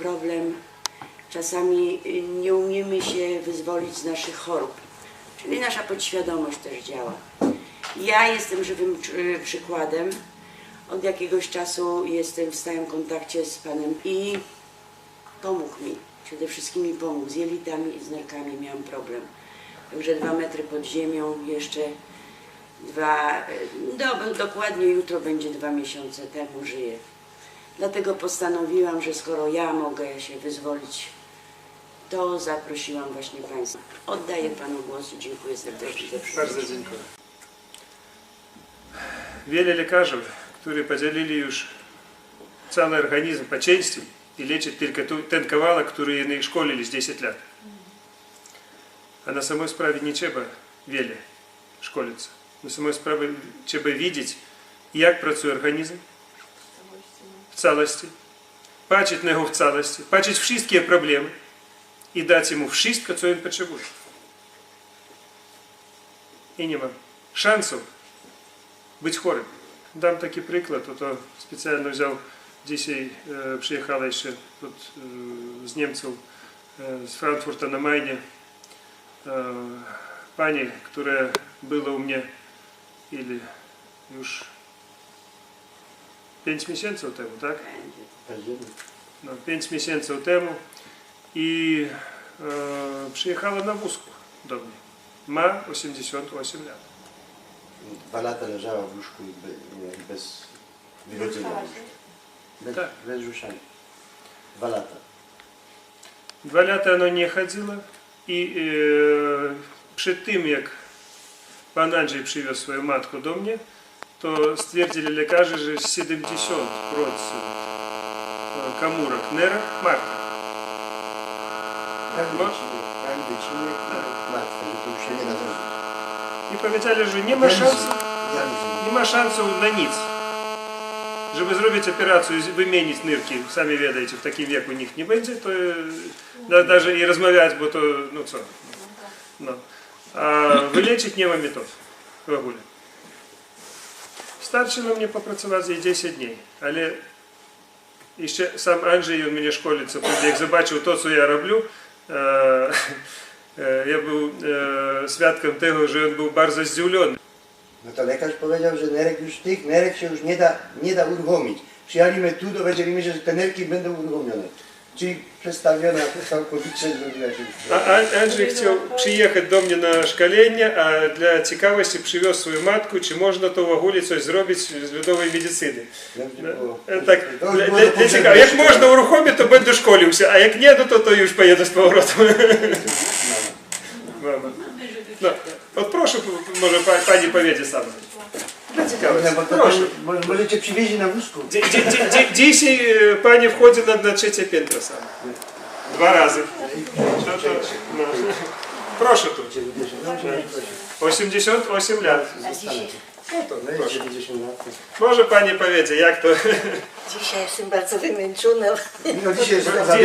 problem. Czasami nie umiemy się wyzwolić z naszych chorób, czyli nasza podświadomość też działa. Ja jestem żywym przykładem. Od jakiegoś czasu jestem w stałym kontakcie z Panem i pomógł mi. Przede wszystkim mi pomógł. Z jelitami i z nerkami miałam problem. Także 2 metry pod ziemią, jeszcze dokładnie jutro będzie 2 miesiące temu żyję. Dlatego postanowiłam, że skoro ja mogę się wyzwolić, to zaprosiłam właśnie Państwa. Oddaję Panu głos i dziękuję serdecznie za przybycie. Bardzo dziękuję. Wiele lekarzy, którzy podzielili już cały organizm po części i leczyć tylko ten kawałek, który oni szkolili 10 lat. A na samej sprawie nie trzeba wiele szkolić. Na samej sprawie trzeba wiedzieć, jak pracuje organizm w całości, patrzeć na niego w całości, patrzeć wszystkie problemy i dać mu wszystko, co on potrzebuje. I nie ma szansów być chorym. Dam taki przykład, to specjalnie wziął, dzisiaj przyjechała jeszcze z Niemców, z Frankfurta na Mainie, pani, która była u mnie już 5 miesięcy temu, tak? No, 5 miesięcy temu i przyjechała na wózku do mnie. Ma 88 lat. 2 lata leżała w łóżku bez wychodzenia. Bez ruszania. 2 lata. 2 lata ona nie chodziła i przed tym, jak Pan Andrzej przywiózł swoją matkę do mnie, to stwierdzili lekarze, że 70% komórek nerek martwe. Każdy wycinek martwy, że to już się nie da zrobić. I powiedzieli, że nie ma szansu na nic. Żeby zrobić operację i wymienić nyrki, sami wiecie, w takim wieku nikt nie będzie, to даже i rozmawiać, bo to, no co. No. A wyleczyć nie ma metod w ogóle. Starczyło mnie popracować jej 10 dni, ale jeszcze sam Andrzej, on mnie szkolиться, jak zobaczył to, co ja robię, ja był świadkiem tego, że on był bardzo zdziwiony. No to lekarz powiedział, że tych nerek się już nie da uruchomić. Przyjechaliśmy tu, dowiedzieliśmy się, że te nerki będą uruchomione. Czyli przestawiona całkowicie zrobiła się. A Andrzej chciał przyjechać do mnie na szkolenie, a dla ciekawości przywiózł swoją matkę, czy można to w ogóle coś zrobić z ludowej medycyny. Tak, dla ciekawości. Jak można uruchomić, to będę szkolił się, a jak nie, to już pojedę z powrotem. Mama. No, proszę, może pani powiedzieć sama. Dla ciekawości. Proszę. Możecie przywieźć na wózku. Dzisiaj pani wchodzi na 3 piętro sama. 2 razy. No. Proszę tu. 88 lat. No to proszę. Może pani powiedzieć, jak to... Dzisiaj jestem bardzo wymęczona. No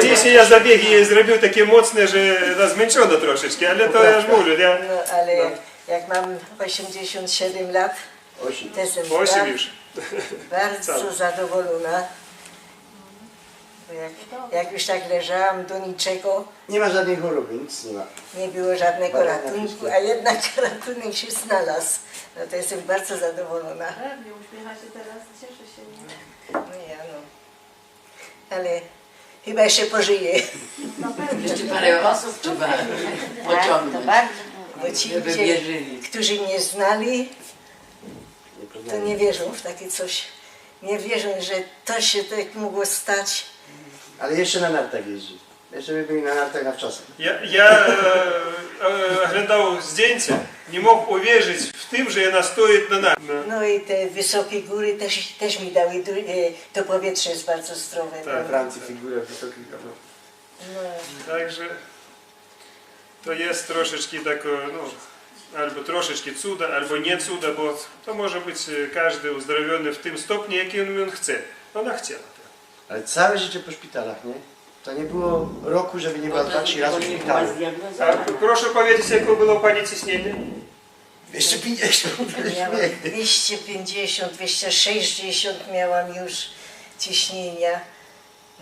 Dzisiaj ja zabiegi zrobił takie mocne, że zmęczona troszeczkę, ale to ja już mówię. No ale jak mam 87 lat, to jestem 8 już. bardzo zadowolona. Jak już tak leżałam do niczego, nie ma żadnej choroby, nic nie ma. nie było żadnego ratunku, a jednak ratunek się znalazł. No to jestem bardzo zadowolona. Nie uśmiecha się teraz, cieszę się. No ja no. Ale chyba jeszcze pożyję. Jeszcze parę osób trzeba Tak, to pociągnąć, bardzo. Bo ci żeby ludzie, wierzyli. którzy mnie znali, to nie wierzą w takie coś. Nie wierzą, że to się tak mogło stać. Ale jeszcze na nartach jeździ. Jeszcze by byli na nartach na wczasach. Ja oglądał zdjęcia, nie mógł uwierzyć w tym, że ona stoi na nartach. No i te wysokie góry też mi dały, to powietrze jest bardzo zdrowe. Tak. No. We Francji figura wysokich No. Także to jest troszeczkę tako, no, albo troszeczkę cuda, albo nie cuda, bo to może być każdy uzdrowiony w tym stopniu, jaki on chce. Ona chciała. Ale całe życie po szpitalach, nie? To nie było roku, żeby nie była 2-3 razy w szpitalu. A proszę powiedzieć, jakie było pani ciśnienie? 250. Miałam 250, 260 miałam już ciśnienia.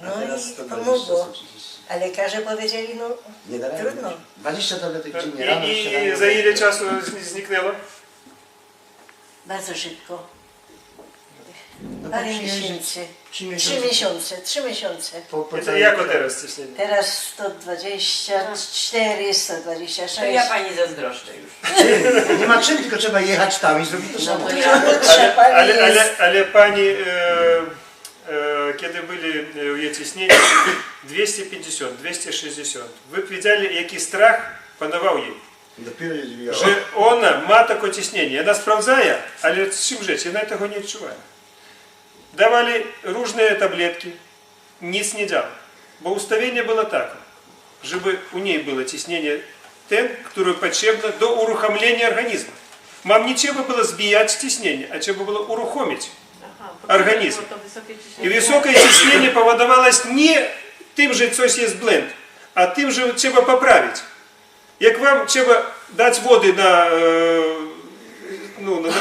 A No teraz i 120 pomogło. co 30. A lekarze powiedzieli, no Nie da rady. trudno. 20 tabletek dziennie, rano, I śniadanie. za ile czasu zniknęło? Bardzo szybko. No, Parę po przyjeździe miesięcy. 3 3 miesiące. Po To całym jako kraju. teraz ciśnienie? Teraz 124, 126. To ja pani zazdroszczę już. Nie ma czym, tylko trzeba jechać tam i zrobić to No samo. to ja. Trzeba Ale pani, kiedy byli u jej ciśnienie 250, 260, ви widzieli, jaki strach panował jej? Dopiero się zwijało. Że ona ma takie ciśnienie, ona sprawdzaje, ale z czym żyć, ona tego nie odczuwa. Dawali różne tabletki, nic nie działo, bo ustawienie było takie, żeby u niej było ciśnienie ten, które potrzebne do uruchomienia organizmu. Mam nie trzeba było zbijać ciśnienie, a trzeba było uruchomić. Organizm. To wysokie I ciśnienie. wysokie ciśnienie powodowało nie tym, że coś jest blend, a tym, że trzeba poprawić. Jak wam trzeba dać wody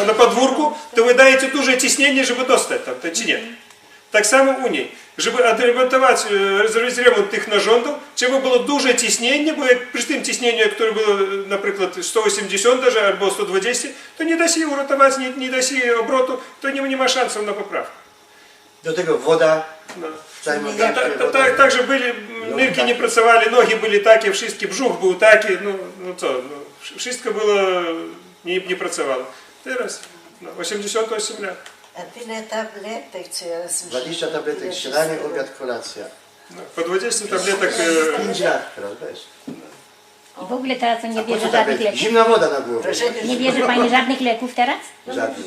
na podwórku, to wy dajecie duże ciśnienie, żeby dostać tam, to czy nie? Tak samo u niej. Żeby odremontować, zrobić remont tych narządów, trzeba było duże ciśnienie, bo jak przy tym ciśnieniu, które było na przykład 180 даже, albo 120, to nie da się uratować, nie da się obrotu, to nie ma szansów na poprawkę. Do tego woda, No. w całym Nie, organizmie woda. Także byli, nyrki nie pracowali, nogi byli takie, wszystkie, brzuch był taki, no co, wszystko było, nie pracowało. Teraz, 88 lat. A tyle tabletek, co ja słyszałam. 20 tabletek, Tyle śniadanie, wszystkiego. obiad, kolacja. Po 20 tabletek, 5 lat teraz, weź. I w ogóle teraz to nie Po co bierze żadnych tabletki? leków? Zimna woda na głowę. Proszę, Nie bierze pani żadnych leków teraz? Żadnych.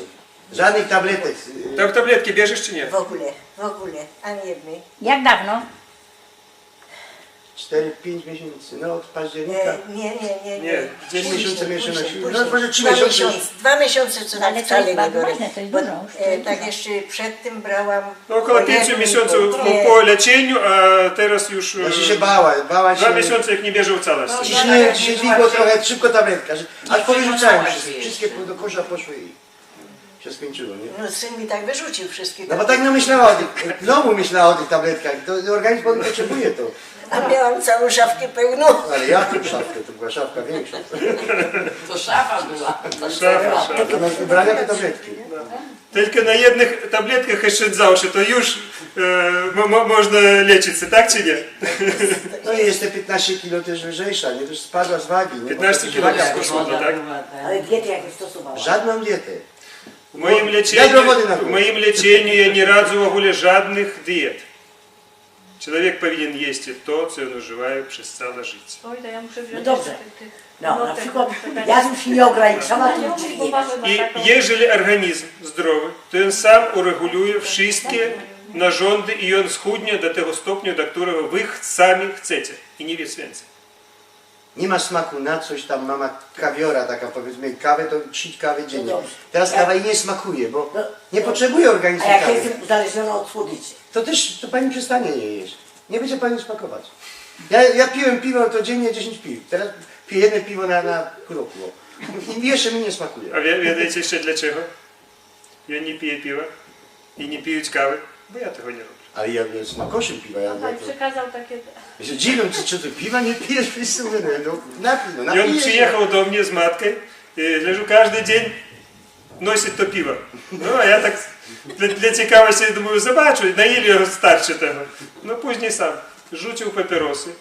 Żadnych tabletek. tak tabletki bierzesz czy nie? w ogóle, ani jednej. Jak dawno? 4-5 miesięcy. No od października. Nie. 10 miesięcy mnie się nosiły. Później. No może 3 Dwa miesiące. miesiące. 2 miesiące co Ale tak to wcale jest nie bardzo biorę. ważne, to jest Bo, dużo już, to jest tak dużo. jeszcze przed tym brałam No około po 5 jednym, miesięcy po dwie. po leczeniu, a teraz już Znaczy się bała się. 2 miesiące jak nie bierze w całości. Ciśnienie się dźwigło trochę, szybko tabletka. Aż powyrzucałem wszystkie. Wszystkie do kosza poszły i się skończyło, nie? No syn mi tak wyrzucił wszystkie No bo tak no myślała o tych, w domu myślała o tych tabletkach. To organizm potrzebuje to. A miałam całą szafkę pełną. Ale ja tę szafkę, to była szafka większa. To szafa była. Szafa. Zamiast ubrania to tabletki. Tylko na jednych tabletkach oszczędzałszy, to już można leczyć, tak czy nie? No i jest te 15 kilo też lżejsza, nie? Też spadła z wagi. Nie? 15 kilo Waga jest poszła. kosztowne, tak? Ale diety jakieś stosowała. Żadną dietę. W moim leczeniu ja nie radzę w ogóle żadnych diet. Człowiek powinien jeść to, co on używa przez całe życie. Oj, to ja muszę wziąć No dobrze. tych No, na notek, przykład pytania. ja bym się nie ograniczała, to No, czy bo nie. uważam na I taką- jeżeli organizm zdrowy, to on sam ureguluje wszystkie narządy i on schudnie do tego stopnia, do którego wy sami chcecie. I nie nic więcej. Nie ma smaku na coś tam, mama kawiora taka powiedzmy, kawę to 3 kawy dziennie. dobrze. Teraz kawa jej nie smakuje, bo nie potrzebuje organizm A jak kawy. jestem uzależniona od słodyczy. To pani przestanie je jeść. Nie będzie pani smakować. Ja piłem piwo to dziennie 10 piw. Teraz piję jedno piwo na krokło. I jeszcze mi nie smakuje. A wiecie jeszcze dlaczego? Ja nie piję piwa i nie piję kawy, bo ja tego nie robię. Ale ja smakoszem piwa. Ja Pan przekazał takie... Ja się dziwię, czy ty piwa nie pijesz? Wszyscy mówią, no napij, no I on napijesz się. przyjechał do mnie z matką, leżu każdy dzień nosić to piwo. No a ja tak dla ciekawości думаю, zobaczę, na ile starczy tego. No później sam rzucił papierosy,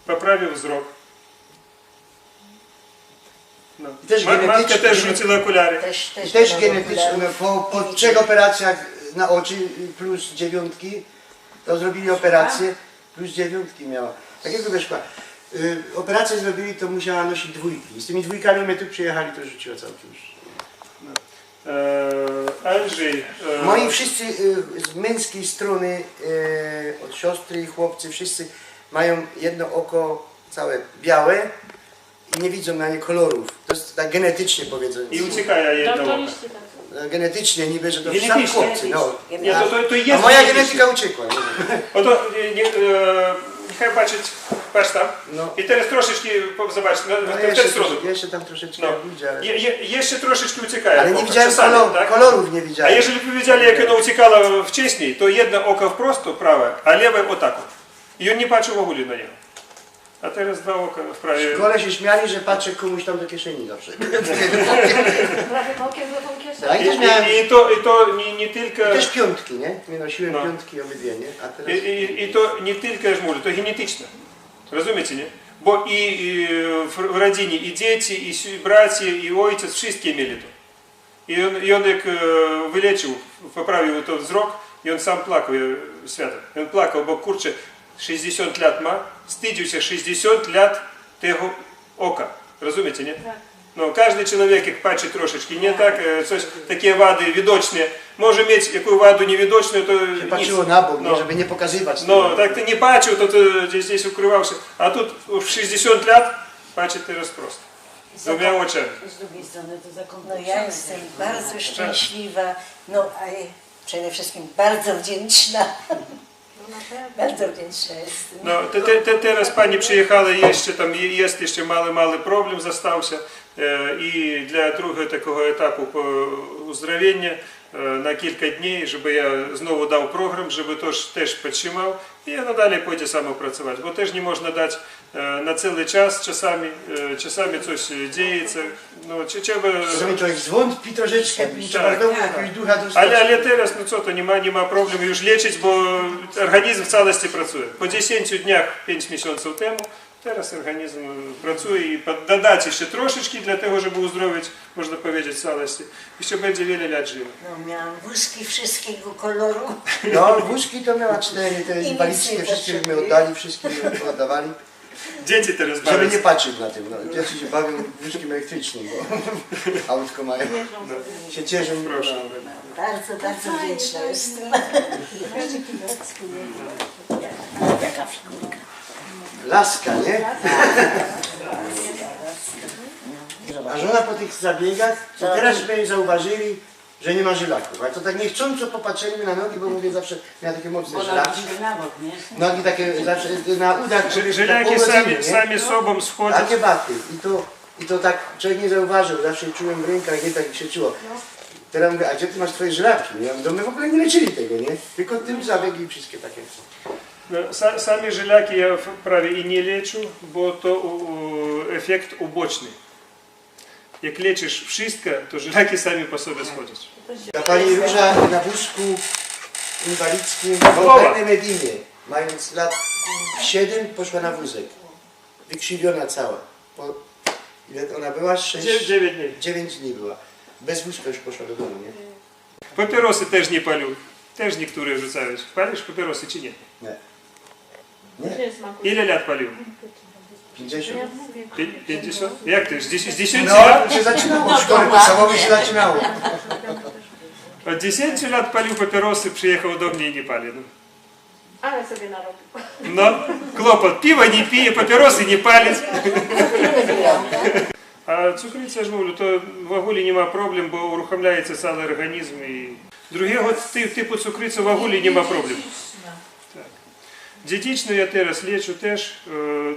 poprawił wzrok. No. Też Matka genetycznie- też rzuciła okulary. I też genetycznie, no, po 3 operacjach na oczy plus 9, to zrobili operację, plus 9 miała. Takiego wyszła. Operację zrobili, to musiała nosić 2. I z tymi 2 my tu przyjechali, to rzuciła całkiem już. Andrzej, Moi wszyscy z męskiej strony, od siostry i chłopcy, wszyscy mają jedno oko całe białe i nie widzą na nie kolorów. To jest tak genetycznie powiedzą. i uciekaja jedno oko. Doktoriści tak. Genetycznie niby, że to sami Genetycznie, chłopcy. No. Nie, to A jest moja genetycznie. genetyka uciekła. Nie? Oto Niechaj patrz tam. No. I teraz troszeczkę zobacz, No w tę stronę. jeszcze tam troszeczkę No. idzie, ale... Jeszcze troszeczkę uciekają. Ale nie oka, widziałem czasami, tak? kolorów, nie A widziałem. jeżeli by widzieli, jak ono uciekało wcześniej, to jedno oko wprost, prawe, a lewe o tak. I on nie patrzył w ogóle na niego. A teraz dwa oka w W prawie. szkole się śmiali, że patrzę komuś tam do kieszeni zawsze. Prawym okiem za tą kieszeń. Tak, i też miałem... I to nie tylko... Też piątki, nie? Nie nosiłem No. piątki obydwie, nie? A teraz... I to nie tylko, ja mówię, to genetyczne. Rozumiecie, nie? Bo i w rodzinie i dzieci, i bracia, i ojciec, wszyscy mieli to. I on jak wyleczył, poprawił to wzrok, i on sam płakał, świadek. On płakał, bo kurczę, 60 lat ma, wstydził się 60 lat tego oka. Rozumiecie, nie? No, każdy człowiek, jak patrzy troszeczkę nie tak, coś, takie wady widoczne, może mieć jaką wadę niewidoczną, to Się nic. patrzyło na bok, No. nie, żeby nie pokazywać No, tego. tak ty nie patrzył, to gdzieś ukrywał się. A tu w 60 lat patrzy teraz prosto. Z dwoma oczami. Z drugiej strony to No zakompleksowane. ja jestem bardzo szczęśliwa, no a przede wszystkim bardzo wdzięczna. Bardzo wdzięczna jestem. No, teraz pani przyjechała jeszcze tam jest jeszcze mały problem został się i dla drugiego takiego etapu uzdrowienia na kilka dni, żeby ja znowu dał program, żeby to też podtrzymał i ja nadal pójdę samo pracować, bo też nie można dać na cały czas, czasami coś dzieje, no trzeba... Czasami człowiek zwątpi troszeczkę, trzeba Tak. znowu jakiegoś ducha dostać. Ale teraz, no co to, nie ma problemu już leczyć, bo organizm w całości pracuje. Po 10 dniach, 5 miesięcy temu, teraz organizm pracuje i dodać jeszcze troszeczkę dla tego, żeby uzdrowić, można powiedzieć, w całości. Jeszcze będzie wiele lat żył. No miałam wózki wszystkiego koloru. No, wózki to miała 4, te nic inwalidzkie, nie wszystkie mi potrzebuje. oddali, wszystkie mi oddawali. Dzieci teraz Żeby bawią. nie patrzeć na tym, no. Dzieci się bawią wózkiem elektrycznym, bo autko mają. Się cieszą. Proszę. Bardzo, bardzo wdzięczna jestem. Jaka figurka. Laska, nie? A żona po tych zabiegach, to teraz żeśmy zauważyli, że nie ma żylaków. Ale to tak niechcąco popatrzyli mi na nogi, bo mówię zawsze, miała takie mocne Ona żylaki. idzie na bok, nie? Nogi takie zawsze na udach. Żylaki tak po godzinie, nie? sami sobą schodzą. Takie baty. I to tak człowiek nie zauważył, zawsze czułem w rękach, nie tak jak się czuło. Teraz mówię, a gdzie ty masz twoje żylaki? Ja mówię, my w ogóle nie leczyli tego, nie? Tylko tym zabiegi i wszystkie takie. No, sami żylaki ja prawie i nie leczę, bo to efekt uboczny. Jak leczysz wszystko, to żylaki sami po sobie schodzą. Ta pani Róża na wózku inwalidzkim w Głowa. Obernej Medinie, mając lat 7, poszła na wózek. Wykrzywiona cała. Ile ona była? 9 dni. 9 dni była. Bez wózka już poszła do domu, nie? Papierosy też nie palił. Też niektóre rzucają. Palisz papierosy czy nie? Nie. Nie smakuje. Ile lat palił? 50. 50? Jak to już? Z 10 No, lat? się zaczynało. W szkole podstawowej się zaczynało. Od 10 lat palił papierosy, przyjechał do mnie i nie palił. No. Ale sobie narobił. No, klопот. Piwo nie pije, papierosy nie palić. А цукриця ж мовлю, то в агулі нема проблем, бо урухомляється цілий організм. І... Другого типу цукрицю в агулі нема проблем. Так. Дієтичну я зараз лечу теж.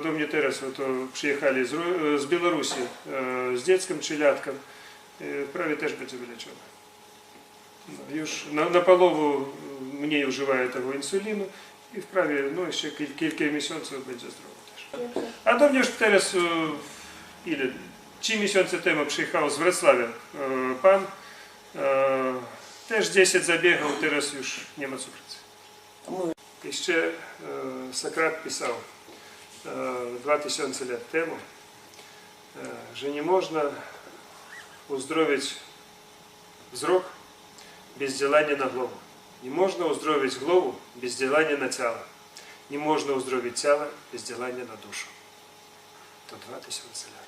До мене зараз приїхали з Білорусі з дитячим челятком. Вправі теж буде вилечено. Już na połowę mniej używają tego insulinu i wprawie no, jeszcze kilka miesięcy będzie zdrowy też. A do mnie już teraz ile? 3 miesiące temu przyjechał z Wrocławia pan, też 10 zabiegał, teraz już nie ma cukrycy. Jeszcze Sokrat pisał 2000 lat temu, że nie można uzdrowić wzrok без działania na głowę. Nie można uzdrowić głowę bez działania na ciało. Nie można uzdrowić ciało bez działania na duszę. To 2000 lat.